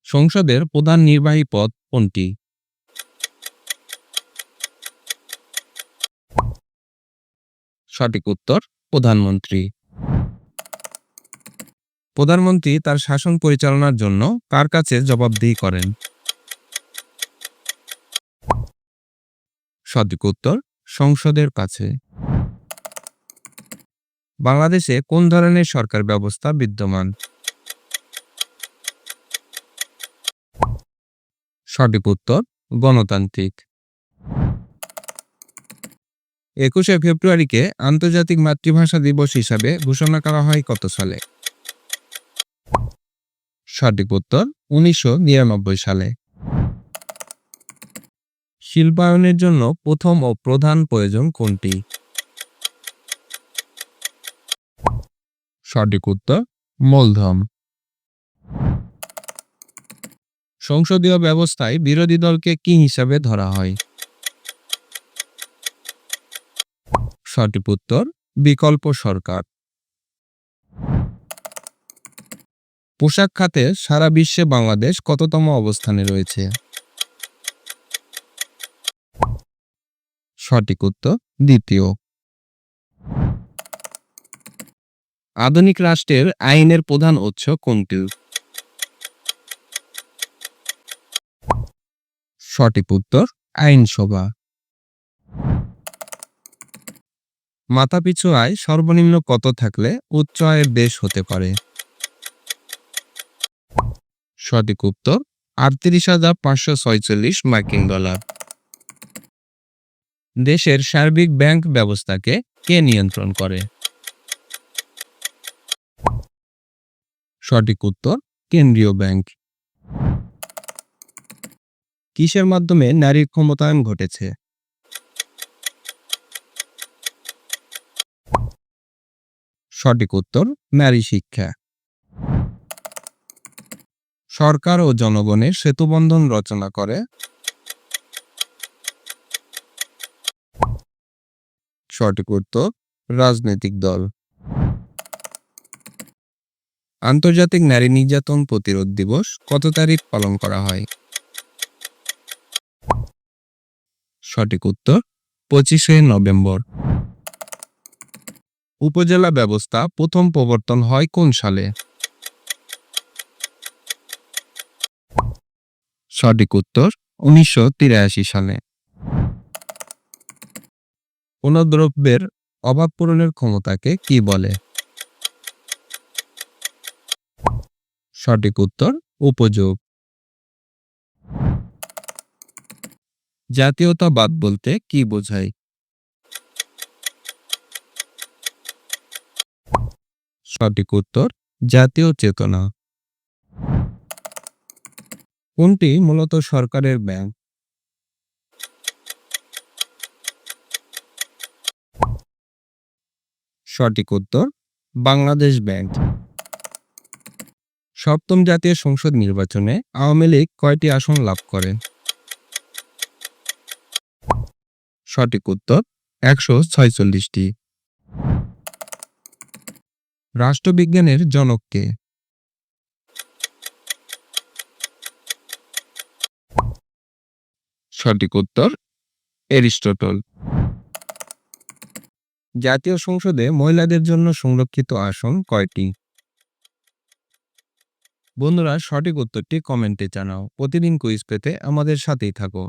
সংসদের প্রধান নির্বাহী পদ কোনটি? সঠিক উত্তর প্রধানমন্ত্রী। প্রধানমন্ত্রী তার শাসন পরিচালনার জন্য কার কাছে জবাবদিহি করেন? সঠিক উত্তর সংসদের কাছে। বাংলাদেশে কোন ধরনের সরকার ব্যবস্থা বিদ্যমান? সঠিক উত্তর গণতান্ত্রিক। ২১শে ফেব্রুয়ারিকে আন্তর্জাতিক মাতৃভাষা দিবস হিসাবে ঘোষণা করা হয় কত সালে? সঠিক উত্তর ১৯৯৯ সালে। শিল্পায়নের জন্য প্রথম ও প্রধান প্রয়োজন কোনটি? সঠিক উত্তর মূলধন। সংসদীয় ব্যবস্থায় বিরোধী দলকে কি হিসাবে ধরা হয়? সঠিক উত্তর বিকল্প সরকার। পোশাক খাতে সারা বিশ্বে বাংলাদেশ কততম অবস্থানে রয়েছে? সঠিক উত্তর দ্বিতীয়। আধুনিক রাষ্ট্রের আইনের প্রধান উৎস কোনটি? সঠিক উত্তর আইনসভা। মাথাপিছু আয় সর্বনিম্ন কত থাকলে উচ্চ আয়ের দেশ হতে পারে? সঠিক উত্তর ৩৮,৫৪৬ মার্কিন ডলার। দেশের সার্বিক ব্যাংক ব্যবস্থাকে কে নিয়ন্ত্রণ করে? সঠিক উত্তর কেন্দ্রীয় ব্যাংক। কিসের মাধ্যমে নারীর ক্ষমতায়ন ঘটেছে? সঠিক উত্তর নারী শিক্ষা। সরকার ও জনগণের সেতুবন্ধন রচনা করে? সঠিক উত্তর রাজনৈতিক দল। আন্তর্জাতিক নারী নির্যাতন প্রতিরোধ দিবস কত তারিখ পালন করা হয়? সঠিক উত্তর ২৫শে নভেম্বর। উপজেলা ব্যবস্থা প্রথম প্রবর্তন হয় কোন সালে? সঠিক উত্তর ১৯৮৩ সালে। কোন দ্রব্যের অভাব পূরণের ক্ষমতাকে কি বলে? সঠিক উত্তর উপযোগ। জাতীয়তাবাদ বলতে কি বোঝায়? সঠিক উত্তর জাতীয় চেতনা। কোনটি মূলত সরকারের ব্যাংক? সঠিক উত্তর বাংলাদেশ ব্যাংক। সপ্তম জাতীয় সংসদ নির্বাচনে আওয়ামী লীগ কয়টি আসন লাভ করে? সঠিক উত্তর ১৪৬টি। রাষ্ট্রবিজ্ঞানের জনক কে? সঠিক উত্তর এরিস্টটল। জাতীয় সংসদে মহিলাদের জন্য সংরক্ষিত আসন কয়টি? বন্ধুরা সঠিক উত্তরটি কমেন্টে জানাও। প্রতিদিন কুইজ পেতে আমাদের সাথেই থাকো।